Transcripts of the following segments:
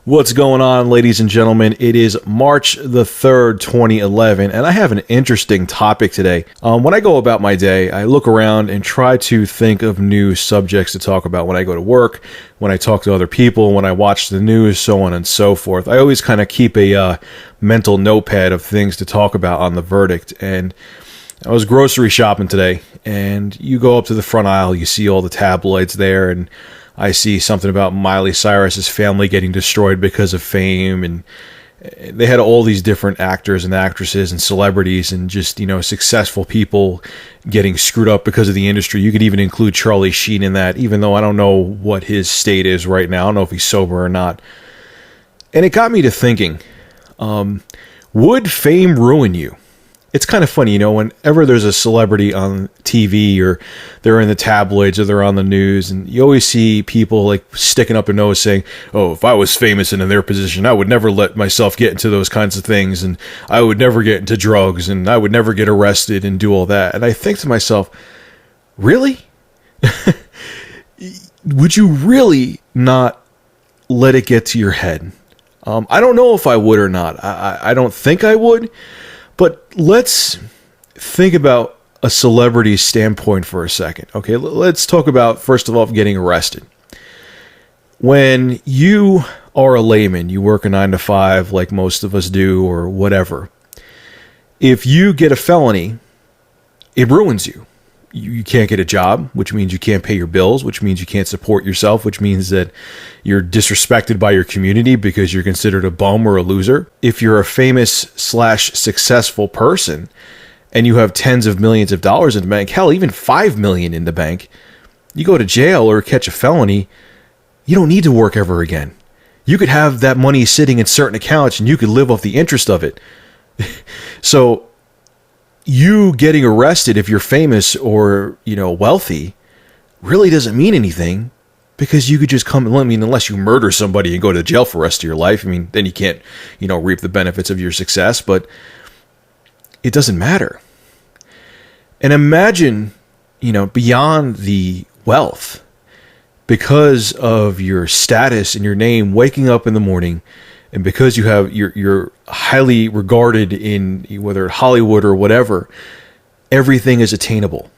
What's going on, ladies and gentlemen? It is March the 3rd, 2011, and I have an interesting topic today. When I go about my day, I look around and try to think of new subjects to talk about when I go to work, when I talk to other people, when I watch the news, so on and so forth. I always kind of keep a mental notepad of things to talk about on the verdict, and I was grocery shopping today, and you go up to the front aisle, you see all the tabloids there, and I see something about Miley Cyrus's family getting destroyed because of fame, and they had all these different actors and actresses and celebrities and just, successful people getting screwed up because of the industry. You could even include Charlie Sheen in that, even though I don't know what his state is right now. I don't know if he's sober or not. And it got me to thinking, would fame ruin you? It's kind of funny, whenever there's a celebrity on TV or they're in the tabloids or they're on the news, and you always see people like sticking up their nose saying, oh, if I was famous and in their position, I would never let myself get into those kinds of things, and I would never get into drugs, and I would never get arrested and do all that. And I think to myself, really? Would you really not let it get to your head? I don't know if I would or not. I don't think I would. But let's think about a celebrity's standpoint for a second. Okay, let's talk about, first of all, getting arrested. When you are a layman, you work a 9 to 5 like most of us do or whatever. If you get a felony, it ruins you. You can't get a job, which means you can't pay your bills, which means you can't support yourself, which means that you're disrespected by your community because you're considered a bum or a loser. If you're a famous/successful person and you have tens of millions of dollars in the bank, hell, even 5 million in the bank, you go to jail or catch a felony, you don't need to work ever again. You could have that money sitting in certain accounts and you could live off the interest of it. So you getting arrested if you're famous or, wealthy really doesn't mean anything, because you could just unless you murder somebody and go to jail for the rest of your life. Then you can't, reap the benefits of your success, but it doesn't matter. And imagine, beyond the wealth, because of your status and your name, waking up in the morning, and because you're highly regarded in whether Hollywood or whatever, everything is attainable.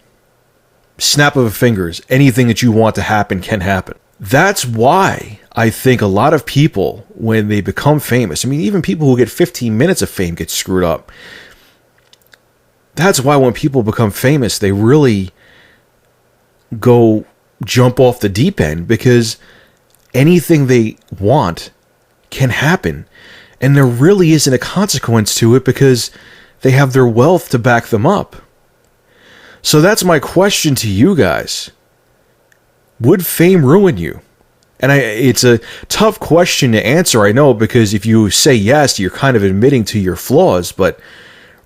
Snap of a fingers, anything that you want to happen can happen. That's why I think a lot of people, when they become famous, even people who get 15 minutes of fame get screwed up. That's why when people become famous, they really go jump off the deep end, because anything they want can happen, and there really isn't a consequence to it because they have their wealth to back them up. So that's my question to you guys. Would fame ruin you? And it's a tough question to answer, I know, because if you say yes, you're kind of admitting to your flaws, but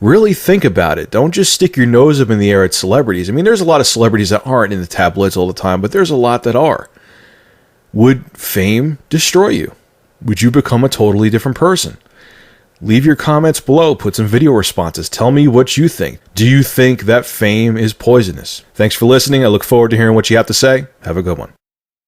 really think about it. Don't just stick your nose up in the air at celebrities. There's a lot of celebrities that aren't in the tabloids all the time, but there's a lot that are. Would fame destroy you? Would you become a totally different person? Leave your comments below. Put some video responses. Tell me what you think. Do you think that fame is poisonous? Thanks for listening. I look forward to hearing what you have to say. Have a good one.